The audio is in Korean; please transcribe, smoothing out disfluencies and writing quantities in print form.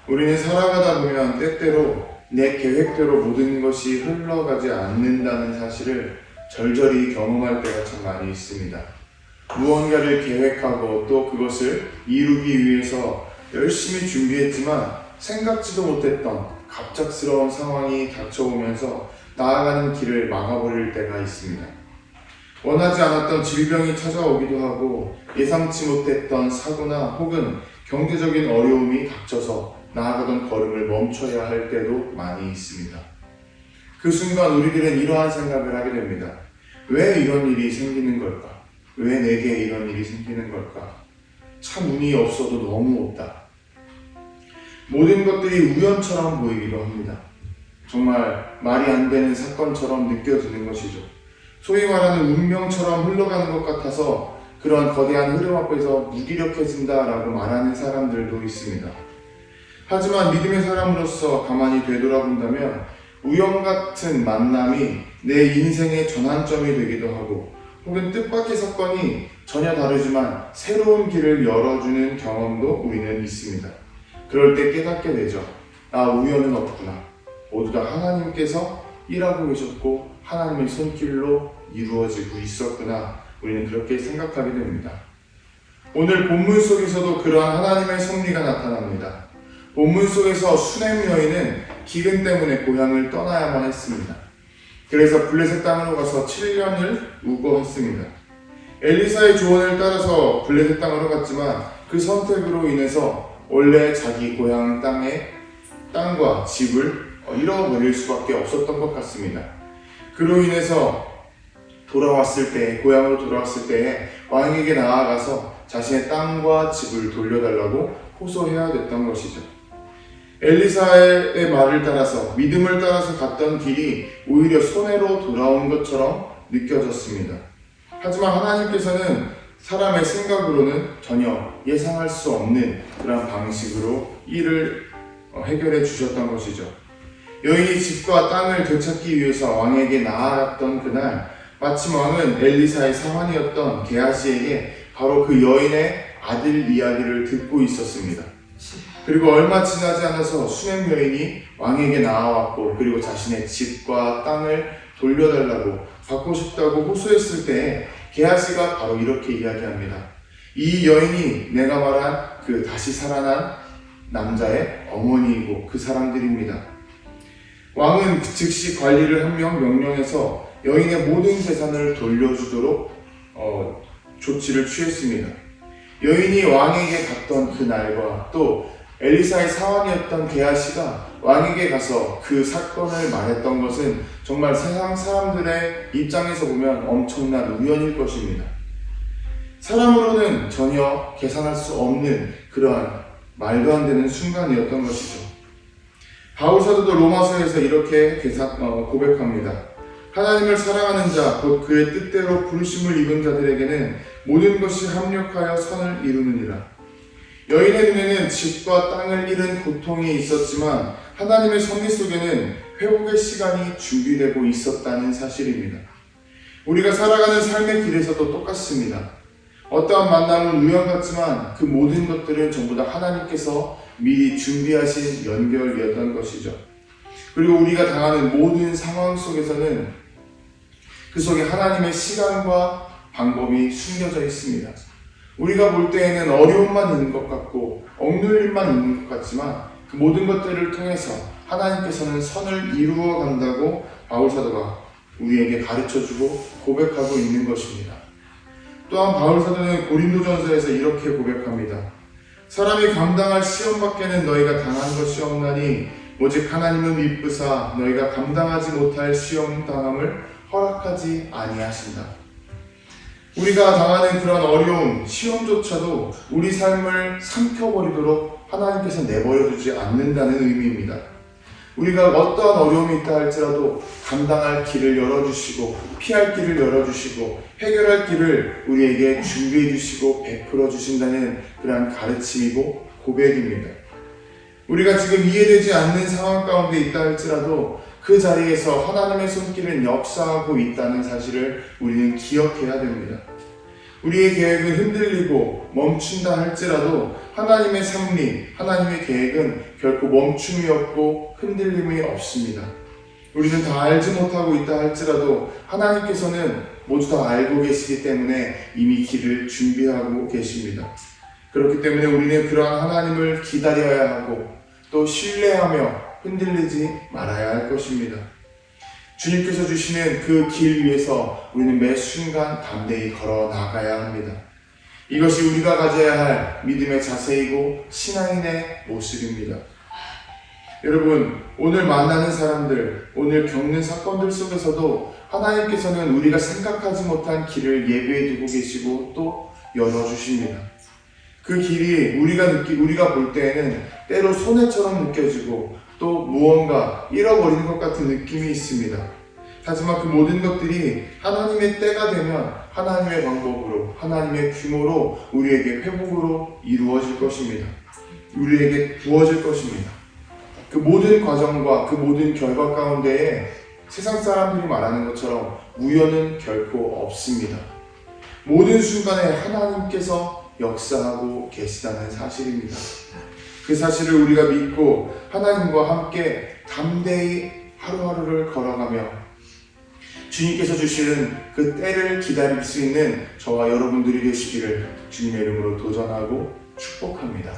우리는 살아가다 보면 때때로 내 계획대로 모든 것이 흘러가지 않는다는 사실을 절절히 경험할 때가 참 많이 있습니다. 무언가를 계획하고 또 그것을 이루기 위해서 열심히 준비했지만 생각지도 못했던 갑작스러운 상황이 닥쳐오면서 나아가는 길을 막아버릴 때가 있습니다. 원하지 않았던 질병이 찾아오기도 하고 예상치 못했던 사고나 혹은 경제적인 어려움이 닥쳐서 나아가던 걸음을 멈춰야 할 때도 많이 있습니다. 그 순간 우리들은 이러한 생각을 하게 됩니다. 왜 이런 일이 생기는 걸까? 왜 내게 이런 일이 생기는 걸까? 참 운이 없어도 너무 없다. 모든 것들이 우연처럼 보이기도 합니다. 정말 말이 안 되는 사건처럼 느껴지는 것이죠. 소위 말하는 운명처럼 흘러가는 것 같아서 그런 거대한 흐름 앞에서 무기력해진다라고 말하는 사람들도 있습니다. 하지만 믿음의 사람으로서 가만히 되돌아본다면 우연 같은 만남이 내 인생의 전환점이 되기도 하고 혹은 뜻밖의 사건이 전혀 다르지만 새로운 길을 열어주는 경험도 우리는 있습니다. 그럴 때 깨닫게 되죠. 우연은 없구나. 모두 다 하나님께서 일하고 계셨고 하나님의 손길로 이루어지고 있었구나. 우리는 그렇게 생각하게 됩니다. 오늘 본문 속에서도 그러한 하나님의 섭리가 나타납니다. 본문 속에서 수넴 여인은 기근 때문에 고향을 떠나야만 했습니다. 그래서 블레셋 땅으로 가서 7년을 우거했습니다. 엘리사의 조언을 따라서 블레셋 땅으로 갔지만 그 선택으로 인해서 원래 자기 고향 땅과 집을 잃어버릴 수밖에 없었던 것 같습니다. 그로 인해서 고향으로 돌아왔을 때 왕에게 나아가서 자신의 땅과 집을 돌려달라고 호소해야 됐던 것이죠. 엘리사의 말을 따라서 믿음을 따라서 갔던 길이 오히려 손해로 돌아온 것처럼 느껴졌습니다. 하지만 하나님께서는 사람의 생각으로는 전혀 예상할 수 없는 그런 방식으로 일을 해결해 주셨던 것이죠. 여인이 집과 땅을 되찾기 위해서 왕에게 나아갔던 그날 마침 왕은 엘리사의 사환이었던 게하시에게 바로 그 여인의 아들 이야기를 듣고 있었습니다. 그리고 얼마 지나지 않아서 수넴 여인이 왕에게 나아왔고 그리고 자신의 집과 땅을 돌려달라고 받고 싶다고 호소했을 때 게하시가 바로 이렇게 이야기합니다. 이 여인이 내가 말한 그 다시 살아난 남자의 어머니이고 그 사람들입니다. 왕은 즉시 관리를 한 명 명령해서 여인의 모든 재산을 돌려주도록 조치를 취했습니다. 여인이 왕에게 갔던 그 날과 또 엘리사의 사환이었던 게하시가 왕에게 가서 그 사건을 말했던 것은 정말 세상 사람들의 입장에서 보면 엄청난 우연일 것입니다. 사람으로는 전혀 계산할 수 없는 그러한 말도 안 되는 순간이었던 것이죠. 바울 사도도 로마서에서 이렇게 고백합니다. 하나님을 사랑하는 자, 곧 그의 뜻대로 부르심을 입은 자들에게는 모든 것이 합력하여 선을 이루느니라. 여인의 눈에는 집과 땅을 잃은 고통이 있었지만 하나님의 섭리 속에는 회복의 시간이 준비되고 있었다는 사실입니다. 우리가 살아가는 삶의 길에서도 똑같습니다. 어떠한 만남은 우연 같지만 그 모든 것들은 전부 다 하나님께서 미리 준비하신 연결이었던 것이죠. 그리고 우리가 당하는 모든 상황 속에서는 그 속에 하나님의 시간과 방법이 숨겨져 있습니다. 우리가 볼 때에는 어려움만 있는 것 같고 억눌림만 있는 것 같지만 그 모든 것들을 통해서 하나님께서는 선을 이루어 간다고 바울 사도가 우리에게 가르쳐주고 고백하고 있는 것입니다. 또한 바울 사도는 고린도전서에서 이렇게 고백합니다. 사람이 감당할 시험 밖에는 너희가 당한 것이 없나니 오직 하나님은 미쁘사 너희가 감당하지 못할 시험 당함을 허락하지 아니하신다. 우리가 당하는 그런 어려움, 시험조차도 우리 삶을 삼켜버리도록 하나님께서 내버려두지 않는다는 의미입니다. 우리가 어떠한 어려움이 있다 할지라도 감당할 길을 열어주시고 피할 길을 열어주시고 해결할 길을 우리에게 준비해 주시고 베풀어 주신다는 그러한 가르침이고 고백입니다. 우리가 지금 이해되지 않는 상황 가운데 있다 할지라도 그 자리에서 하나님의 손길은 역사하고 있다는 사실을 우리는 기억해야 됩니다. 우리의 계획은 흔들리고 멈춘다 할지라도 하나님의 섭리, 하나님의 계획은 결코 멈춤이 없고 흔들림이 없습니다. 우리는 다 알지 못하고 있다 할지라도 하나님께서는 모두 다 알고 계시기 때문에 이미 길을 준비하고 계십니다. 그렇기 때문에 우리는 그러한 하나님을 기다려야 하고 또 신뢰하며 흔들리지 말아야 할 것입니다. 주님께서 주시는 그 길 위에서 우리는 매 순간 담대히 걸어 나가야 합니다. 이것이 우리가 가져야 할 믿음의 자세이고 신앙인의 모습입니다. 여러분, 오늘 만나는 사람들, 오늘 겪는 사건들 속에서도 하나님께서는 우리가 생각하지 못한 길을 예비해 두고 계시고 또 열어주십니다. 그 길이 우리가 볼 때에는 때로 손해처럼 느껴지고 또 무언가 잃어버리는 것 같은 느낌이 있습니다. 하지만 그 모든 것들이 하나님의 때가 되면 하나님의 방법으로, 하나님의 규모로 우리에게 회복으로 이루어질 것입니다. 우리에게 부어질 것입니다. 그 모든 과정과 그 모든 결과 가운데에 세상 사람들이 말하는 것처럼 우연은 결코 없습니다. 모든 순간에 하나님께서 역사하고 계시다는 사실입니다. 그 사실을 우리가 믿고 하나님과 함께 담대히 하루하루를 걸어가며 주님께서 주시는 그 때를 기다릴 수 있는 저와 여러분들이 되시기를 주님의 이름으로 도전하고 축복합니다.